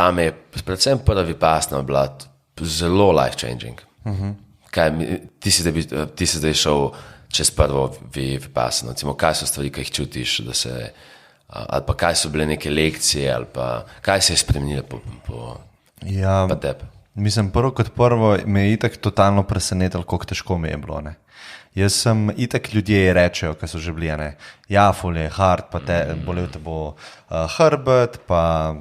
tam je predvsem prva vipassana bila zelo life-changing. Ti si zdaj šel čez prvo vipassano, recimo, kaj so stvari, ki jih čutiš, ali pa kaj so bile neke lekcije, ali pa kaj se je spremenilo po tebi? Mislim, prvo me je itak totalno presenetilo, koliko težko mi je bilo. Ne? Jaz sem itak, ljudje rečejo, ki so že bili, ne? Ja, ful je hard, pa bolel te bo hrbet, pa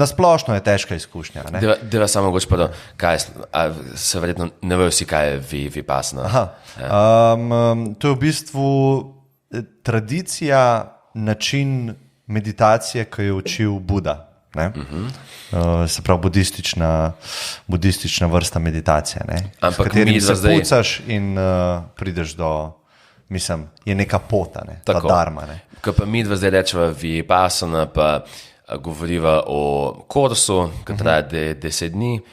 nasplošno je težka izkušnja. Deva samo mogoče pa, se verjetno ne vejo vsi, kaj je vipassana. To je v bistvu tradicija, način meditacije, ki je učil Buda. Se pravi budistična vrsta meditacije, s katerim se pucaš in prideš do, mislim, je neka pota, ta dharma. Ko pa mi zdaj rečeva vipassana, pa govoriva o kursu, ki traja 10 dni,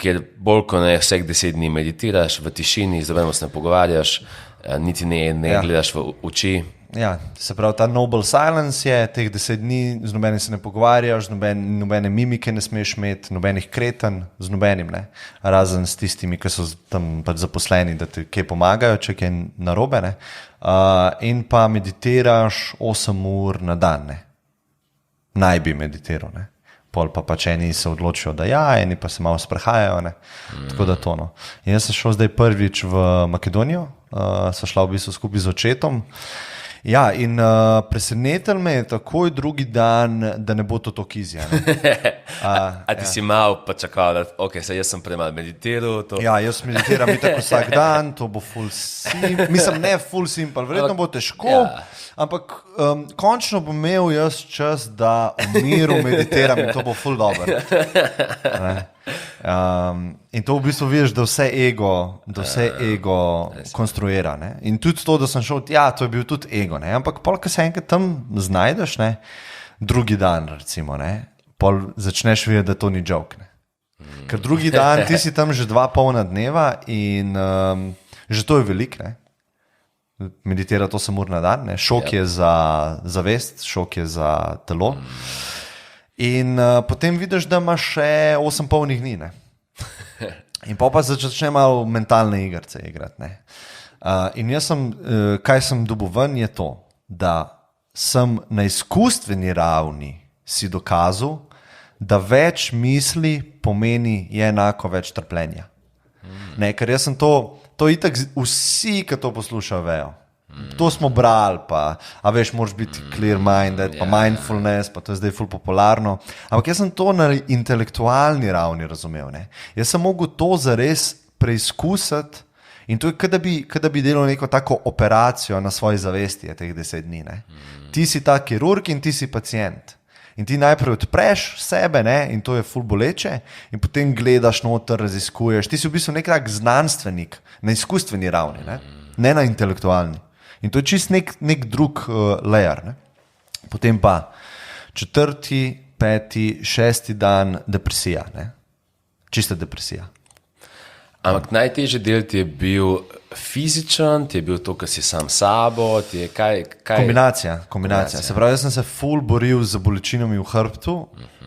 kjer bolj kot ne vseh 10 dni meditiraš v tišini, z nobenim se ne pogovarjaš, niti ne gledaš v oči. Ja, se pravi, ta noble silence je teh 10 dni, z nobenim se ne pogovarjaš, nobene mimike ne smeš imeti, nobenih kretanj, z nobenim, razen s tistimi, ki so tam pač zaposleni, da ti kaj pomagajo, če kaj narobe, in pa meditiraš 8 ur na dan, naj bi meditiral, pol pa pač eni se odločijo, da ja, eni pa se malo sprehajajo, tako da to. In jaz sem šel zdaj prvič v Makedonijo, sem šla v bistvu skupaj z očetom. Ja, in presenetil me je takoj drugi dan, da ne bo to tako easy. A ti si malo pa čakal, da jaz sem prej malo meditiral. Ja, jaz meditiram tako vsak dan, to bo full simple. Mislim, ne full simple, verjetno bo težko, ampak končno bom imel jaz čas, da v miru meditiram in to bo full dobro. In to v bistvu vidiš, da vse ego konstruira. In tudi to, da sem šel, to je bil tudi ego. Ampak pol, ko se enkrat tam znajdeš, drugi dan recimo, pol začneš videti, da to ni joke. Ker drugi dan ti si tam že 2 polna dneva in že to je veliko. Meditirati 8 ur na dan. Šok je za zavest, šok je za telo. In potem vidiš, da imaš še 8 polnih dni. In pa začne malo mentalne igrice igrati. In jaz kaj sem dobil ven, je to, da sem na izkustveni ravni si dokazal, da več misli pomeni je enako več trpljenja. Ker jaz sem to itak vsi, ki to poslušajo, vejo. To smo brali, a veš, moraš biti clear-minded, pa mindfulness, pa to je zdaj ful popularno. Ampak jaz sem to na intelektualni ravni razumel. Jaz sem mogel to zares preizkusiti in to je, kada bi delal neko tako operacijo na svoji zavesti teh 10 dni. Ti si ta kirurg in ti si pacient. In ti najprej odpreš sebe, in to je ful boleče, in potem gledaš noter, raziskuješ. Ti si v bistvu nek tak znanstvenik na izkustveni ravni, ne na intelektualni. In to je čist nek drug layer. Potem pa 4., 5., 6. dan depresija. Čista depresija. Ampak najtežji del ti je bil fizičen, ti je bil to, kar si sam sabo, ti je kaj? Kombinacija. Se pravi, jaz sem se ful boril z bolečinami v hrbtu,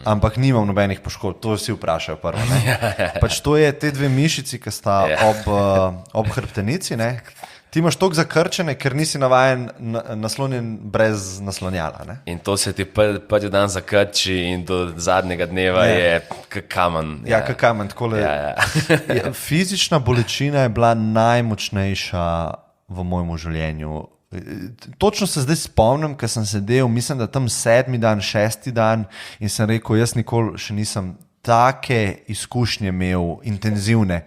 ampak nimam nobenih poškodb. To vsi vprašajo prvo. Pač to je te 2 mišici, ki sta ob hrbtenici, Ti imaš toliko zakrčene, ker nisi navajen naslonjen brez naslonjala. In to se ti prvi dan zakrči in do zadnjega dneva je kamen. Ja, kamen, takole. Fizična bolečina je bila najmočnejša v mojem življenju. Točno se zdaj spomnim, ker sem sedel, mislim, da tam 7. dan, 6. dan in sem rekel, jaz nikoli še nisem take izkušnje imel, intenzivne.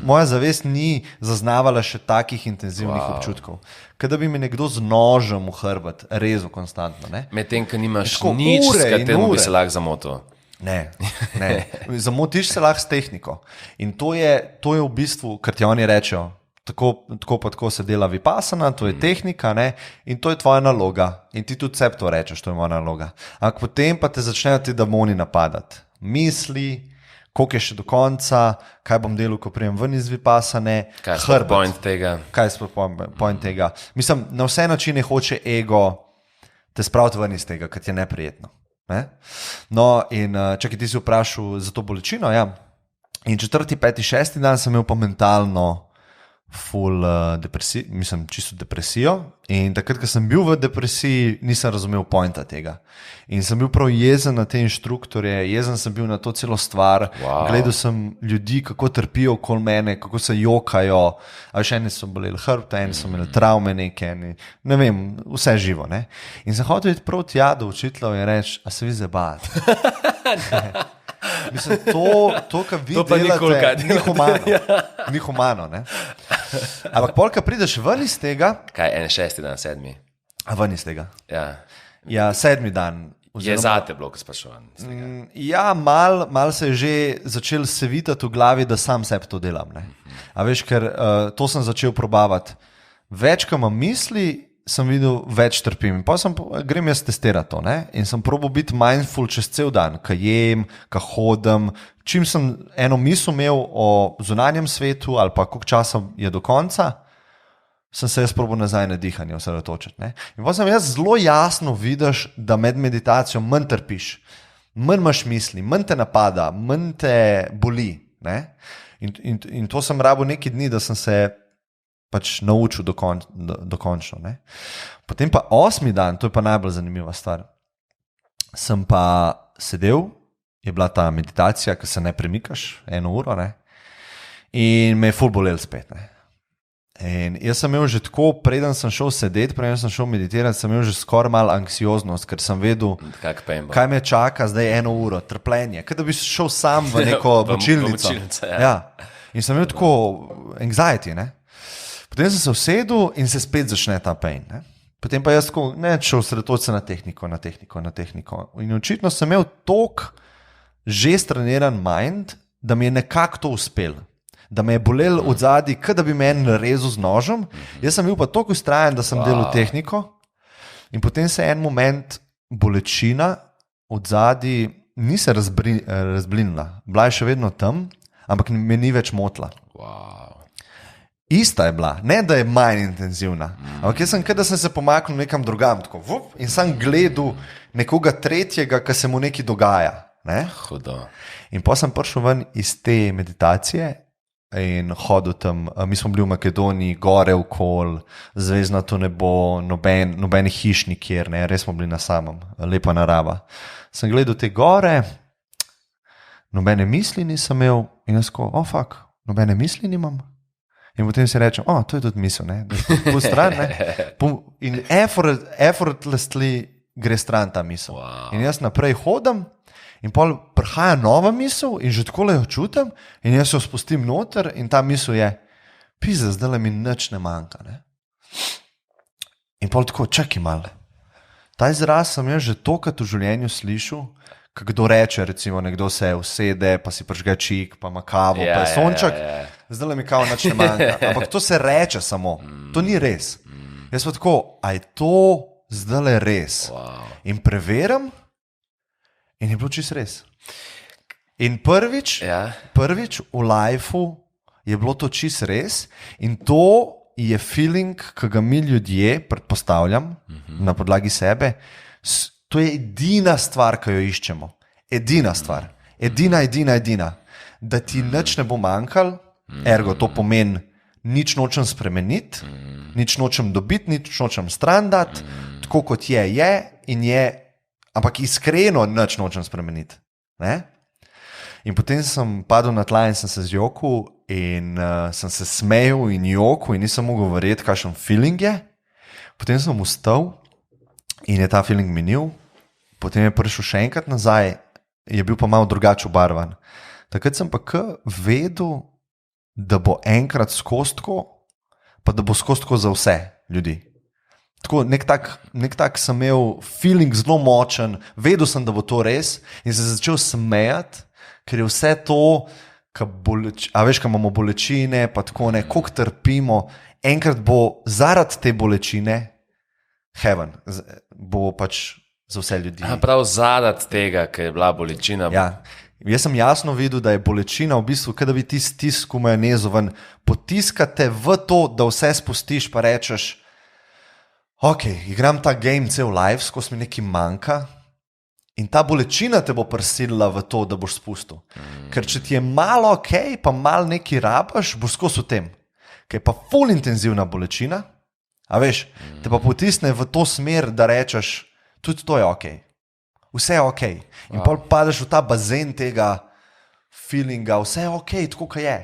Moja zavest ni zaznavala še takih intenzivnih občutkov. Kada bi mi nekdo z nožem v hrbet rezal konstantno. Medtem, ko nimaš nič, s katerim bi se lahko zamotil. Ne. Zamotiš se lahko s tehniko. In to je v bistvu, kar ti oni rečejo, tako pa tako se dela vipassana, to je tehnika, in to je tvoja naloga. In ti tudi sebi to rečeš, to je moja naloga. Ampak potem pa te začnejo ti demoni napadati. Misli, koliko je še do konca, kaj bom delal, ko prijem ven iz vipassane, kaj je point tega. Kaj je point tega. Mislim, na vse načine hoče ego te spraviti ven iz tega, ker ti je neprijetno. Ne? No, in čakaj, ti si vprašal za to bolečino. Ja. In 4., 5., 6. dan sem imel pa mentalno full depresijo, mislim, čisto depresijo. In takrat, ko sem bil v depresiji, nisem razumel pointa tega. In sem bil prav jezen na te inštruktorje, jezen sem bil na to celo stvar. Wow. Gledal sem ljudi, kako trpijo okoli mene, kako se jokajo. A še eni so boleli hrbta, eni so imeli travme neke, ne vem, vse živo. Ne? In sem hotel iti prav tja do učiteljev in reči, a se vi zabavate. Mislim, to kar vi delate, ni humano. Ne? Ampak polka prideš ven iz tega. Kaj, 6. dan, 7. A ven iz tega? Ja, 7. dan. je zate bilo, ko sprašujem. Ja, mal se je že začel sevitati v glavi, da sam sebi to delam. Ne? A veš, ker to sem začel probavati. Več, ko imam misli, sem videl, več trpim. Pa grem jaz testirati to. Ne? In sem probal biti mindful čez cel dan, ko jem, ko hodim. Čim sem eno misel imel o zunanjem svetu ali pa koliko časa je do konca, sem se jaz probal nazaj na dihanje osredotočiti. In pa sem jaz zelo jasno vidiš, da med meditacijo manj trpiš, manj imaš misli, manj te napada, manj te boli. Ne? In to sem rabil nekaj dni, da sem se pač naučil dokončno. Ne? Potem pa 8. dan, to je pa najbolj zanimiva stvar, sem pa sedel, je bila ta meditacija, ko se ne premikaš 1 uro, ne? In me je ful bolel spet. Ne? In jaz sem imel že tako, preden sem šel sedeti, preden sem šel meditirati, sem imel že skoraj malo anksioznost, ker sem vedel, kaj me čaka zdaj 1 uro, trpljenje, kot da bi šel sam v neko močilnico. Ja. In sem imel tako anxiety, ne? Potem sem se usedel in se spet začne ta pain. Ne? Potem pa jaz tako, šel osredotočiti se na tehniko. In očitno sem imel toliko že streniran mind, da mi je nekako to uspel. Da me je bolel od zadaj, kot da bi me rezal z nožem. Jaz sem bil pa toliko ustrajen, da sem delal tehniko. In potem se je en moment bolečina od zadaj ni se razblinila. Bila je še vedno tam, ampak me ni več motila. Ista je bila, ne da je manj intenzivna. Ampak jaz sem, da sem se pomaknil nekam drugam, tako, in sem gledal nekoga tretjega, ki se mu nekaj dogaja. Ne? Hudo. In pa sem prišel ven iz te meditacije in hodil tam, mi smo bili v Makedoniji, gore okol, zvezdnato nebo, nobeni hiš nikjer, ne? Res smo bili na samem, lepa narava. Sem gledal te gore, nobene misli nisem imel in jaz ko, fuck, nobene misli nimam. In potem si rečem, to je tudi misel, ne? Po stran, ne? In effortlessly gre stran ta misel. Wow. In jaz naprej hodim in pol prihaja nova misel in že tako jo čutim in jaz jo spustim noter in ta misel je, pizda, zdaj mi nič ne manjka. Ne? In pol tako, čakaj malo. Ta izraz sem jaz že tokrat v življenju slišal, kdo reče, recimo nekdo se usede, pa si prižge čik, pa ima kavo, pa je sonček, zdaj mi kavo nič ne manjka. Ampak to se reče samo, to ni res. Jaz pa tako, a je to zdaj res? Wow. In preverim in je bilo čisto res. In prvič v lifeu je bilo to čisto res in to je feeling, ki ga mi ljudje, predpostavljam, na podlagi sebe, to je edina stvar, ki jo iščemo. Edina stvar. Edina. Da ti nič ne bo manjkalo, ergo to pomeni, nič nočem spremeniti, nič nočem dobiti, nič nočem stran dati, tako kot je in je, ampak iskreno nič nočem spremeniti. Ne? In potem sem padel na tla in sem se zjokal in sem se smejal in jokal in nisem mogel verjeti, kakšen feeling je. Potem sem vstal in je ta feeling minil, potem je prišel še enkrat nazaj, je bil pa malo drugače obarvan. Takrat sem pa vedel, da bo enkrat skozi tako, pa da bo skozi tako za vse ljudi. Tako, nek tak sem imel feeling zelo močen, vedel sem, da bo to res in se začel smejati, ker je vse to, a veš, kaj imamo bolečine, pa tako ne, koliko trpimo, enkrat bo zaradi te bolečine heaven, bo pač za vse ljudi. Prav zaradi tega, ker je bila bolečina. Ja. Jaz sem jasno videl, da je bolečina v bistvu, kada bi ti stisk v majonezo ven, potiskate v to, da vse spustiš, pa rečeš, ok, igram ta game cel life, skozi mi nekaj manjka In ta bolečina te bo prisilila v to, da boš spustil. Ker če ti je malo ok, pa malo nekaj rabaš, boš skozi v tem. Ker je pa ful intenzivna bolečina, a veš, te pa potisne v to smer, da rečeš, tudi to je ok. Vse je ok. In pol padeš v ta bazen tega feelinga, vse je ok, tako kot je.